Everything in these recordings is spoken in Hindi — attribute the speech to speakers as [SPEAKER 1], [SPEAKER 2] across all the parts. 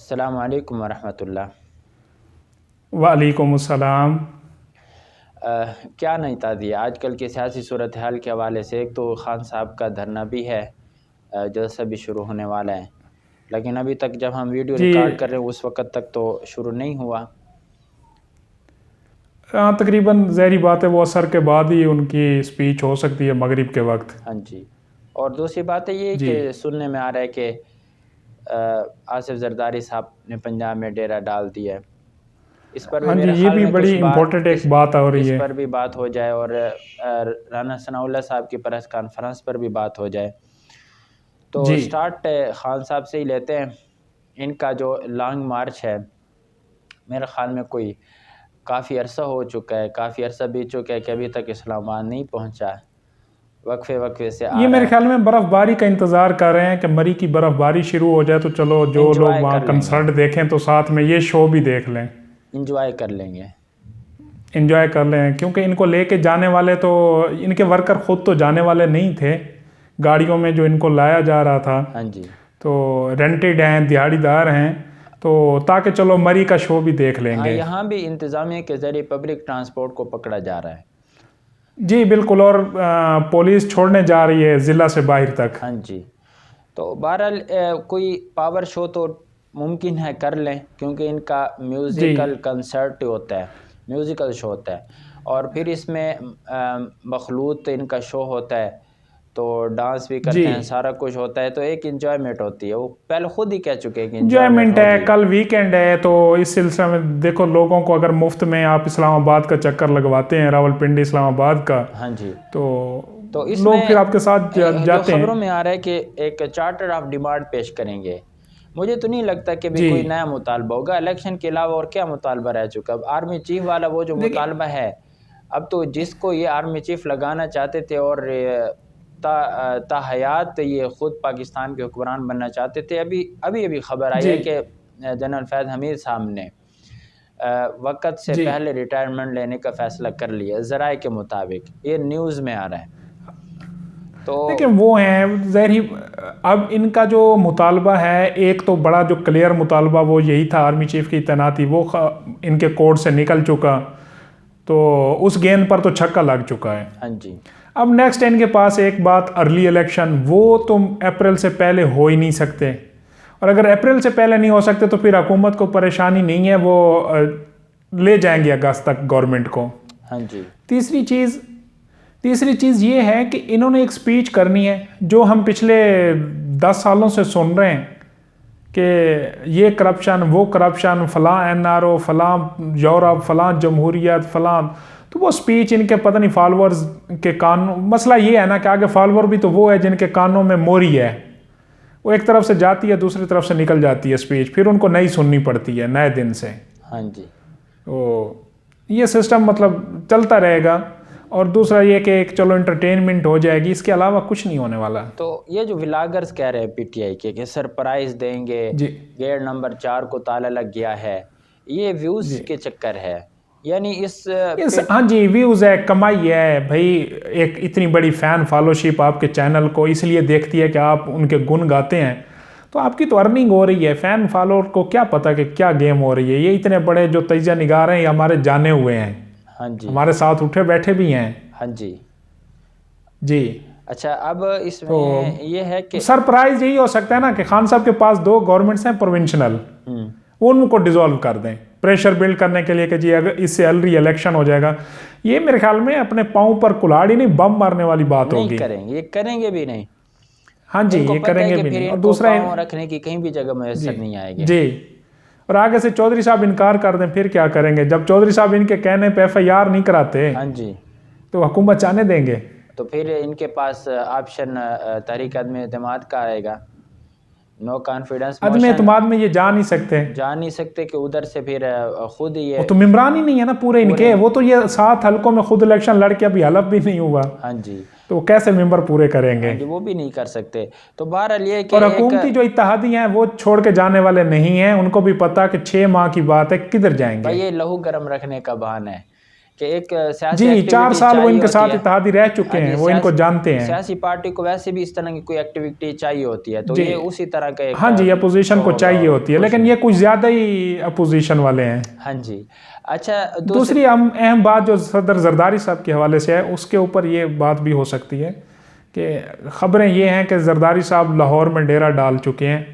[SPEAKER 1] अस्सलाम वालेकुम वरहमतुल्लाह।
[SPEAKER 2] वालेकुम अस्सलाम।
[SPEAKER 1] क्या नहीं ताज़ी आजकल की सियासी सूरत हाल के हवाले से। एक तो खान साहब का धरना भी है, जलसा भी शुरू होने वाला है, लेकिन अभी तक जब हम वीडियो
[SPEAKER 2] जी
[SPEAKER 1] रिकॉर्ड कर रहे हैं उस वक़्त तक तो शुरू नहीं हुआ।
[SPEAKER 2] हाँ, तकरीबन ज़ाहिरी बात है वो असर के बाद ही उनकी स्पीच हो सकती है मगरिब के वक्त।
[SPEAKER 1] हाँ जी। और दूसरी बात है ये
[SPEAKER 2] जी
[SPEAKER 1] कि सुनने में आ रहा है कि आसिफ जरदारी साहब ने पंजाब में डेरा डाल दिया है। इस पर भी
[SPEAKER 2] हाँ जी,
[SPEAKER 1] मेरे
[SPEAKER 2] ये
[SPEAKER 1] ख़्याल
[SPEAKER 2] भी
[SPEAKER 1] में कुछ
[SPEAKER 2] बड़ी
[SPEAKER 1] बात
[SPEAKER 2] इम्पोर्टेंट एक बात हो रही
[SPEAKER 1] इस
[SPEAKER 2] है।
[SPEAKER 1] पर भी बात हो जाए और राना सनाउल्लाह साहब की प्रेस कॉन्फ्रेंस पर भी बात हो जाए। तो
[SPEAKER 2] जी
[SPEAKER 1] स्टार्ट खान साहब से ही लेते हैं। इनका जो लॉन्ग मार्च है, मेरे ख़्याल में कोई काफ़ी अरसा हो चुका है, काफ़ी अरसा बीत चुका है कि अभी तक इस्लामाबाद नहीं पहुंचा। वक्फे वक्फे से आ
[SPEAKER 2] ये
[SPEAKER 1] रहा
[SPEAKER 2] मेरे
[SPEAKER 1] है।
[SPEAKER 2] ख्याल में बर्फ़बारी का इंतज़ार कर रहे हैं कि मरी की बर्फ़बारी शुरू हो जाए तो चलो जो लोग
[SPEAKER 1] इंजॉय
[SPEAKER 2] वहाँ
[SPEAKER 1] कर लेंगे,
[SPEAKER 2] कंसर्ट देखें तो साथ में ये शो भी देख लें,
[SPEAKER 1] इंजॉय कर लेंगे।
[SPEAKER 2] इंजॉय कर लें। क्योंकि इनको लेके जाने वाले तो इनके वर्कर ख़ुद तो जाने वाले नहीं थे, गाड़ियों में जो इनको लाया जा रहा था
[SPEAKER 1] हाँ जी।
[SPEAKER 2] तो रेंटेड हैं, दिहाड़ीदार हैं, तो ताकि चलो मरी का शो भी देख
[SPEAKER 1] हाँ,
[SPEAKER 2] लेंगे।
[SPEAKER 1] यहाँ भी इंतज़ामिया के ज़रिए पब्लिक ट्रांसपोर्ट को पकड़ा जा रहा है।
[SPEAKER 2] जी बिल्कुल। और पुलिस छोड़ने जा रही है ज़िला से बाहर तक।
[SPEAKER 1] हाँ जी। तो बहरहाल कोई पावर शो तो मुमकिन है कर लें, क्योंकि इनका
[SPEAKER 2] जी
[SPEAKER 1] म्यूज़िकल कंसर्ट होता है, म्यूज़िकल शो होता है, और फिर इसमें मखलूत इनका शो होता है, तो डांस भी
[SPEAKER 2] जी
[SPEAKER 1] करते हैं, सारा कुछ होता है, तो एक इंजॉयमेंट होती है। वो पहले खुद ही कह चुके हैं कि इंजॉयमेंट
[SPEAKER 2] इंजॉयमेंट है,
[SPEAKER 1] होगी।
[SPEAKER 2] कल वीकेंड है तो इस सिलसिले में देखो लोगों को अगर मुफ्त में आप इस्लामाबाद का चक्कर लगवाते हैं, रावलपिंडी इस्लामाबाद का,
[SPEAKER 1] हाँ जी।
[SPEAKER 2] तो
[SPEAKER 1] तो
[SPEAKER 2] लोग फिर
[SPEAKER 1] इसमें
[SPEAKER 2] आपके साथ
[SPEAKER 1] जो
[SPEAKER 2] जाते
[SPEAKER 1] ख़बरों
[SPEAKER 2] हैं।
[SPEAKER 1] में आ रहा है कि एक चार्टर ऑफ डिमांड पेश करेंगे। मुझे तो नहीं लगता कि भी
[SPEAKER 2] जी
[SPEAKER 1] कोई नया मुतालबा होगा। इलेक्शन के अलावा और क्या मुतालबा रह चुका। अब आर्मी चीफ वाला वो जो
[SPEAKER 2] देखिए
[SPEAKER 1] मुतालबा है, अब तो जिसको ये आर्मी चीफ लगाना चाहते थे और ताहयात ये ख़ुद पाकिस्तान के हुक्मरान बनना चाहते थे, अभी अभी अभी खबर आई
[SPEAKER 2] जी
[SPEAKER 1] है कि जनरल फैज़ हमीद साहब ने वक़्त से
[SPEAKER 2] जी
[SPEAKER 1] पहले रिटायरमेंट लेने का फ़ैसला कर लिया, ज़राए के मुताबिक ये न्यूज़ में आ रहा है। तो
[SPEAKER 2] देखिए वो हैं ज़ाहिर। अब इनका जो मुतालबा है, एक तो बड़ा जो क्लियर मुतालबा वो यही था आर्मी चीफ की तैनाती, वो इनके कोर्ट से निकल चुका, तो उस गेंद पर तो छक्का लग चुका है।
[SPEAKER 1] हाँ जी।
[SPEAKER 2] अब नेक्स्ट इनके पास एक बात अर्ली इलेक्शन, वो तो अप्रैल से पहले हो ही नहीं सकते, और अगर अप्रैल से पहले नहीं हो सकते तो फिर हुकूमत को परेशानी नहीं है, वो ले जाएंगे अगस्त तक गवर्नमेंट को।
[SPEAKER 1] हाँ जी।
[SPEAKER 2] तीसरी चीज़ ये है कि इन्होंने एक स्पीच करनी है जो हम पिछले 10 सालों से सुन रहे हैं कि ये करप्शन, वो करप्शन, फ़लाँ NRO, फ़लाँ यूरोप, फ़लाँ जमहूरियत, फ़लाँ, तो वो स्पीच इनके पता नहीं फॉलोअर्स के कान। मसला ये है ना कि आगे फॉलोअर भी तो वो है जिनके कानों में मोरी है, वो एक तरफ से जाती है दूसरी तरफ से निकल जाती है स्पीच, फिर उनको नई सुननी पड़ती है नए दिन से।
[SPEAKER 1] हाँ जी।
[SPEAKER 2] तो ये सिस्टम मतलब चलता रहेगा। और दूसरा ये कि एक चलो एंटरटेनमेंट हो जाएगी, इसके अलावा कुछ नहीं होने वाला।
[SPEAKER 1] तो ये जो व्लॉगर्स कह रहे हैं PTI के कि सरप्राइज़ देंगे,
[SPEAKER 2] जी
[SPEAKER 1] गेट नंबर 4 को ताला लग गया है, ये व्यूज़
[SPEAKER 2] जी
[SPEAKER 1] के चक्कर है। यानी इस
[SPEAKER 2] हाँ जी, व्यूज़ है, कमाई है भाई। एक इतनी बड़ी फ़ैन फॉलोशिप आपके चैनल को इसलिए देखती है कि आप उनके गुण गाते हैं, तो आपकी तो अर्निंग हो रही है। फ़ैन फॉलोअर को क्या पता कि क्या गेम हो रही है। ये इतने बड़े जो तजिया निगार हैं ये हमारे जाने हुए हैं,
[SPEAKER 1] हाँ जी।
[SPEAKER 2] हमारे साथ उठे बैठे भी हैं।
[SPEAKER 1] हाँ जी।
[SPEAKER 2] जी
[SPEAKER 1] अच्छा, अब इसमें
[SPEAKER 2] तो
[SPEAKER 1] ये है कि
[SPEAKER 2] सरप्राइज यही हो सकता है ना कि खान साहब के पास 2 गवर्नमेंट्स हैं प्रोविंशनल, वो उनको डिसॉल्व कर दें प्रेशर बिल्ड करने के लिए कि जी अगर इससे अलरी इलेक्शन हो जाएगा। ये मेरे ख्याल में अपने पाँव पर कुल्हाड़ी नहीं बम मारने वाली बात
[SPEAKER 1] नहीं
[SPEAKER 2] होगी।
[SPEAKER 1] करेंगे, ये करेंगे भी नहीं।
[SPEAKER 2] हाँ जी,
[SPEAKER 1] इनको
[SPEAKER 2] ये
[SPEAKER 1] पता है
[SPEAKER 2] करेंगे
[SPEAKER 1] कि
[SPEAKER 2] भी
[SPEAKER 1] फिर
[SPEAKER 2] नहीं। और
[SPEAKER 1] इनको
[SPEAKER 2] दूसरा
[SPEAKER 1] पाँव रखने की कहीं भी जगह
[SPEAKER 2] जी
[SPEAKER 1] मैसर नहीं आएगी।
[SPEAKER 2] जी, और आगे से चौधरी साहब इनकार कर दें फिर क्या करेंगे। जब चौधरी साहब इनके कहने पे FIR नहीं कराते
[SPEAKER 1] हाँ जी।
[SPEAKER 2] तो हुकूमत जाने देंगे।
[SPEAKER 1] तो फिर इनके पास ऑप्शन तहरीक अदम एतमाद का आएगा, नो कॉन्फिडेंस
[SPEAKER 2] अदम
[SPEAKER 1] मोशन।
[SPEAKER 2] एतमाद में ये जा नहीं सकते,
[SPEAKER 1] जा नहीं सकते कि उधर से फिर खुद ही
[SPEAKER 2] वो
[SPEAKER 1] ये
[SPEAKER 2] तो मेम्बरान ही नहीं है ना पूरे इनके। वो तो ये 7 हलकों में खुद इलेक्शन लड़के अभी हलफ भी नहीं हुआ,
[SPEAKER 1] हाँ जी।
[SPEAKER 2] तो कैसे मेंबर पूरे करेंगे।
[SPEAKER 1] हाँ जी, वो भी नहीं कर सकते। तो बहरहाल ये कि
[SPEAKER 2] और हुकूमती जो इत्तेहादी हैं वो छोड़ के जाने वाले नहीं हैं, उनको भी पता कि 6 माह की बात है, किधर
[SPEAKER 1] भाई
[SPEAKER 2] जाएंगे।
[SPEAKER 1] ये लहू गर्म रखने का बहाना है। कि एक सियासी
[SPEAKER 2] जी 4
[SPEAKER 1] एक्टिविटी
[SPEAKER 2] साल वो
[SPEAKER 1] चाहिए
[SPEAKER 2] इनके
[SPEAKER 1] होती
[SPEAKER 2] साथ
[SPEAKER 1] है।
[SPEAKER 2] इत्तेहादी रह चुके
[SPEAKER 1] हाँ जी,
[SPEAKER 2] हैं, वो इनको जानते हैं।
[SPEAKER 1] सियासी पार्टी को वैसे भी इस तरह की कोई एक्टिविटी चाहिए होती है, तो
[SPEAKER 2] जी
[SPEAKER 1] ये उसी तरह का एक
[SPEAKER 2] हाँ जी, अपोजिशन
[SPEAKER 1] शो
[SPEAKER 2] को
[SPEAKER 1] होगा
[SPEAKER 2] चाहिए
[SPEAKER 1] और
[SPEAKER 2] होती है,
[SPEAKER 1] कुछ
[SPEAKER 2] लेकिन
[SPEAKER 1] नहीं।
[SPEAKER 2] ये कुछ ज़्यादा ही अपोजिशन वाले हैं।
[SPEAKER 1] हाँ जी। अच्छा,
[SPEAKER 2] दूसरी अहम बात जो सदर जरदारी साहब के हवाले से है, उसके ऊपर ये बात भी हो सकती है कि खबरें ये हैं कि जरदारी साहब लाहौर में डेरा डाल चुके हैं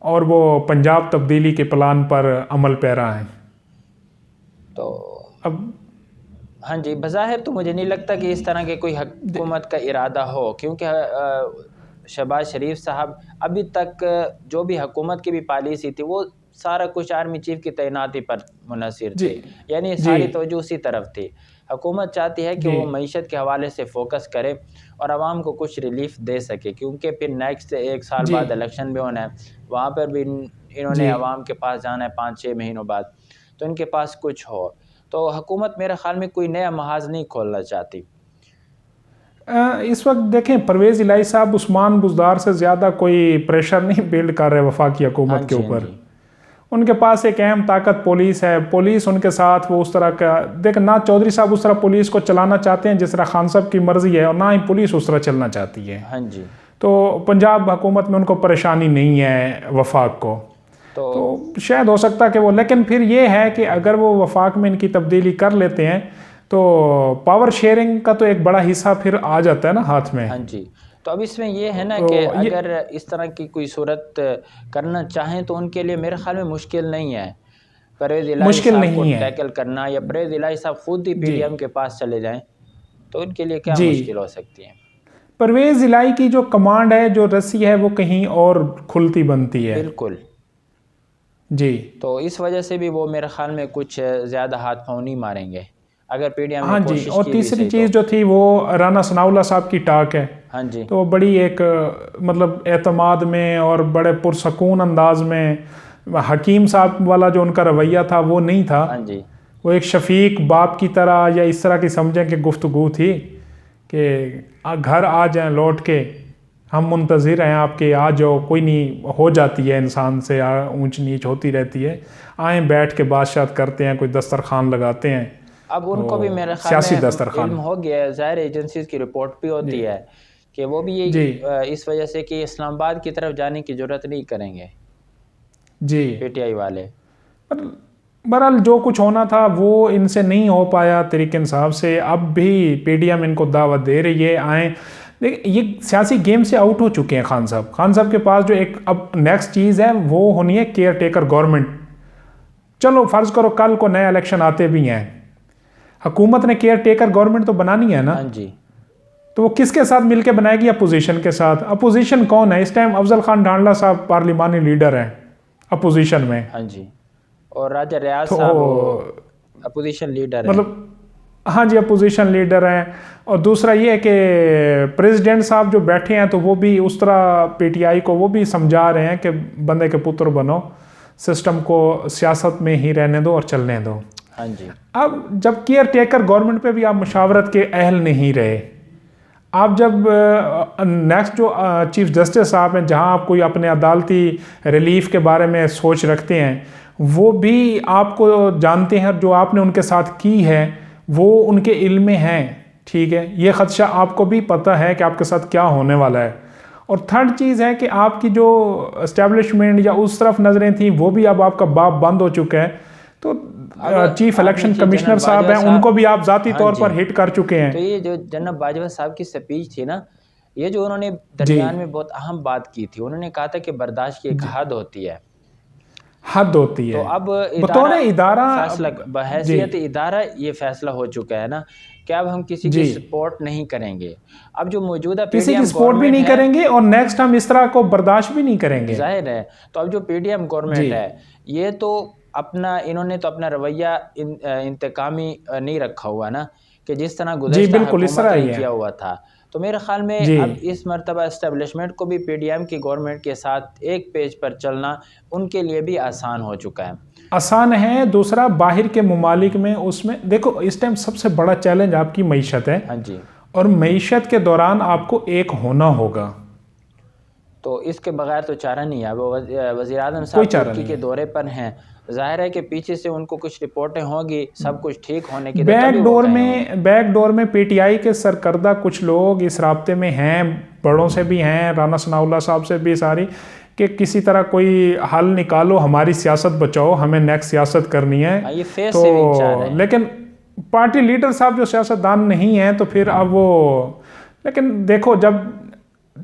[SPEAKER 2] और वो पंजाब तब्दीली के प्लान पर अमल पैरा हैं।
[SPEAKER 1] तो
[SPEAKER 2] अब
[SPEAKER 1] हाँ जी, बज़ाहिर तो मुझे नहीं लगता कि इस तरह के कोई हुकूमत का इरादा हो, क्योंकि शहबाज शरीफ साहब अभी तक जो भी हुकूमत की भी पॉलिसी थी वो सारा कुछ आर्मी चीफ की तैनाती पर मुनहसर
[SPEAKER 2] जी
[SPEAKER 1] थे, यानी
[SPEAKER 2] जी
[SPEAKER 1] सारी तवज्जो उसी तरफ थी। हुकूमत चाहती है कि
[SPEAKER 2] जी
[SPEAKER 1] वो मईशत के हवाले से फ़ोकस करे और आवाम को कुछ रिलीफ दे सके, क्योंकि फिर नेक्स्ट 1 साल
[SPEAKER 2] जी
[SPEAKER 1] बाद इलेक्शन भी होना है, वहाँ पर भी इन्होंने
[SPEAKER 2] जी
[SPEAKER 1] आवाम के पास जाना है 5-6 महीनों बाद, तो इनके पास कुछ हो। तो हुकूमत मेरे ख़्याल में कोई नया महाज़ नहीं खोलना चाहती।
[SPEAKER 2] इस वक्त देखें, परवेज़ इलाही साहब उस्मान बुज़दार से ज़्यादा कोई प्रेशर नहीं बिल्ड कर रहे वफाकी
[SPEAKER 1] हाँ
[SPEAKER 2] हुकूमत के
[SPEAKER 1] जी, हाँ
[SPEAKER 2] ऊपर।
[SPEAKER 1] जी।
[SPEAKER 2] उनके पास एक अहम ताकत पुलिस है, पुलिस उनके साथ वो उस तरह का देख ना चौधरी साहब उस तरह पुलिस को चलाना चाहते हैं जिस तरह खान साहब की मर्जी है, और ना ही पुलिस उस तरह चलना चाहती है।
[SPEAKER 1] हाँ जी।
[SPEAKER 2] तो पंजाब हुकूमत में उनको परेशानी नहीं है वफाक को, तो शायद हो सकता है कि वो, लेकिन फिर ये है कि अगर वो वफाक में इनकी तब्दीली कर लेते हैं तो पावर शेयरिंग का तो एक बड़ा हिस्सा फिर आ जाता है ना हाथ में।
[SPEAKER 1] हाँ जी। तो अब इसमें ये है ना
[SPEAKER 2] तो
[SPEAKER 1] कि अगर इस तरह की कोई सूरत करना चाहें तो उनके लिए मेरे ख्याल में मुश्किल नहीं है परवेज़ इलाही
[SPEAKER 2] मुश्किल
[SPEAKER 1] साहब को
[SPEAKER 2] नहीं है
[SPEAKER 1] टैकल करना, या परवेज़ इलाही साहब खुद ही
[SPEAKER 2] जी
[SPEAKER 1] पीडीएम के पास चले जाएं, तो उनके लिए क्या
[SPEAKER 2] जी।
[SPEAKER 1] मुश्किल हो सकती है।
[SPEAKER 2] परवेज़ इलाही की जो कमांड है, जो रस्सी है, वो कहीं और खुलती बनती है।
[SPEAKER 1] बिल्कुल
[SPEAKER 2] जी।
[SPEAKER 1] तो इस वजह से भी वो मेरे ख्याल में कुछ ज़्यादा हाथ पाँव नहीं मारेंगे अगर पीडीएम ने
[SPEAKER 2] हाँ जी,
[SPEAKER 1] कोशिश
[SPEAKER 2] और
[SPEAKER 1] की भी
[SPEAKER 2] तीसरी
[SPEAKER 1] सही
[SPEAKER 2] चीज़
[SPEAKER 1] तो।
[SPEAKER 2] जो थी वो राना सनाउल्लाह साहब की टाक है।
[SPEAKER 1] हाँ जी।
[SPEAKER 2] तो बड़ी एक मतलब एतमाद में और बड़े पुरसकून अंदाज में, हकीम साहब वाला जो उनका रवैया था वो नहीं था।
[SPEAKER 1] हाँ जी।
[SPEAKER 2] वो एक शफीक बाप की तरह या इस तरह की समझें कि गुफ्तगू थी कि घर आ जाएं लौट के, हम मुंतज़िर हैं आपके, आ जाओ, कोई नहीं, हो जाती है इंसान से ऊंच नीच होती रहती है, आए बैठ के बातशात करते हैं, कोई दस्तरखान लगाते हैं।
[SPEAKER 1] अब उनको भी मेरे ख्याल
[SPEAKER 2] सियासी
[SPEAKER 1] में
[SPEAKER 2] दस्तरखान
[SPEAKER 1] इल्म हो गया है, ज़ाहिर एजेंसीज़ की रिपोर्ट भी होती है कि वो भी
[SPEAKER 2] जी
[SPEAKER 1] इस वजह से कि इस्लामाबाद की तरफ जाने की ज़रूरत नहीं करेंगे
[SPEAKER 2] जी।
[SPEAKER 1] पीटीआई वाले।
[SPEAKER 2] बहरहाल जो कुछ होना था वो इनसे नहीं हो पाया तरीके इंसाफ से। अब भी पीडीएम इनको दावत दे रही है, आए। देखिए, ये सियासी गेम से आउट हो चुके हैं खान साहब। खान साहब के पास जो एक अब नेक्स्ट चीज़ है वो होनी है केयर टेकर गवर्नमेंट। चलो फ़र्ज़ करो कल को नए इलेक्शन आते भी हैं, हुकूमत ने केयर टेकर गवर्नमेंट तो बनानी है ना।
[SPEAKER 1] हाँ जी।
[SPEAKER 2] तो वो किसके साथ मिलकर बनाएगी? अपोजिशन के साथ। अपोजिशन कौन है इस टाइम? अफजल खान ढांडला साहब पार्लिमानी लीडर हैं अपोजिशन में।
[SPEAKER 1] हाँ जी। और राजा रियाज
[SPEAKER 2] तो
[SPEAKER 1] साहब अपोजिशन लीडर
[SPEAKER 2] मतलब हाँ जी, अपोजिशन लीडर हैं। और दूसरा ये है कि प्रेसिडेंट साहब जो बैठे हैं तो वो भी उस तरह पीटीआई को वो भी समझा रहे हैं कि बंदे के पुत्र बनो, सिस्टम को सियासत में ही रहने दो और चलने दो।
[SPEAKER 1] हाँ जी।
[SPEAKER 2] अब जब केयर टेकर गवर्नमेंट पे भी आप मुशावरत के अहल नहीं रहे, आप जब नेक्स्ट जो चीफ जस्टिस साहब हैं, जहां आप कोई अपने अदालती रिलीफ के बारे में सोच रखते हैं, वो भी आपको जानते हैं, जो आपने उनके साथ की है वो उनके इल्म में है, ठीक है, ये खदशा आपको भी पता है कि आपके साथ क्या होने वाला है। और थर्ड चीज़ है कि आपकी जो एस्टेब्लिशमेंट या उस तरफ नज़रें थी वो भी अब आपका बाप बंद हो चुका है। तो चीफ इलेक्शन कमिश्नर साहब हैं, उनको भी आप ज़ाती तौर पर हिट कर चुके हैं।
[SPEAKER 1] तो ये जो जनाब बाजवा साहब की स्पीच थी ना, ये जो उन्होंने दरमियान में बहुत अहम बात की थी, उन्होंने कहा था कि बर्दाश्त की एक हद होती है,
[SPEAKER 2] हद होती है।
[SPEAKER 1] तो अब
[SPEAKER 2] इदारा
[SPEAKER 1] फैसला बहैसियत इदारा ये फैसला हो चुका है ना कि अब हम किसी की सपोर्ट नहीं करेंगे। अब जो मौजूदा
[SPEAKER 2] किसी की सपोर्ट भी नहीं करेंगे और नेक्स्ट हम इस तरह को बर्दाश्त भी नहीं करेंगे,
[SPEAKER 1] जाहिर है। तो अब जो पीडीएम गवर्नमेंट है ये तो अपना, इन्होंने तो अपना रवैया इंतकामी नहीं रखा हुआ ना, कि जिस तरह गुज़श्ता हुकूमत ने किया हुआ था। तो मेरे ख्याल में अब इस मरतबा एस्टेब्लिशमेंट को भी पीडीएम की गवर्नमेंट के साथ एक पेज पर चलना उनके लिए भी आसान हो चुका है।
[SPEAKER 2] आसान है। दूसरा, बाहर के मुमालिक में उसमें देखो इस टाइम सबसे बड़ा चैलेंज आपकी मईशत है।
[SPEAKER 1] हाँ जी।
[SPEAKER 2] और मईशत के दौरान आपको एक होना होगा।
[SPEAKER 1] तो इसके बगैर तो चारा नहीं है। वो वज़ीर आज़म साहब तुर्की के दौरे पर हैं, जाहिर है कि पीछे से उनको कुछ रिपोर्टें होंगी सब कुछ ठीक होने की।
[SPEAKER 2] बैक डोर में पीटीआई के सरकर्दा कुछ लोग इस राब्ते में हैं, बड़ों से भी हैं, राना सनाउल्लाह साहब से भी, सारी कि किसी तरह कोई हल निकालो, हमारी सियासत बचाओ, हमें नेक्स्ट सियासत करनी है।
[SPEAKER 1] ये फेस सेविंग चाह रहे हैं।
[SPEAKER 2] लेकिन पार्टी लीडर साहब जो सियासतदान नहीं हैं तो फिर अब वो, लेकिन देखो जब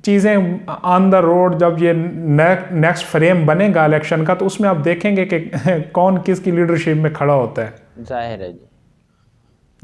[SPEAKER 2] चीज़ें ऑन द रोड, जब ये नेक्स्ट फ्रेम बनेगा इलेक्शन का, तो उसमें आप देखेंगे कि कौन किसकी लीडरशिप में खड़ा होता है।
[SPEAKER 1] जाहिर है जी।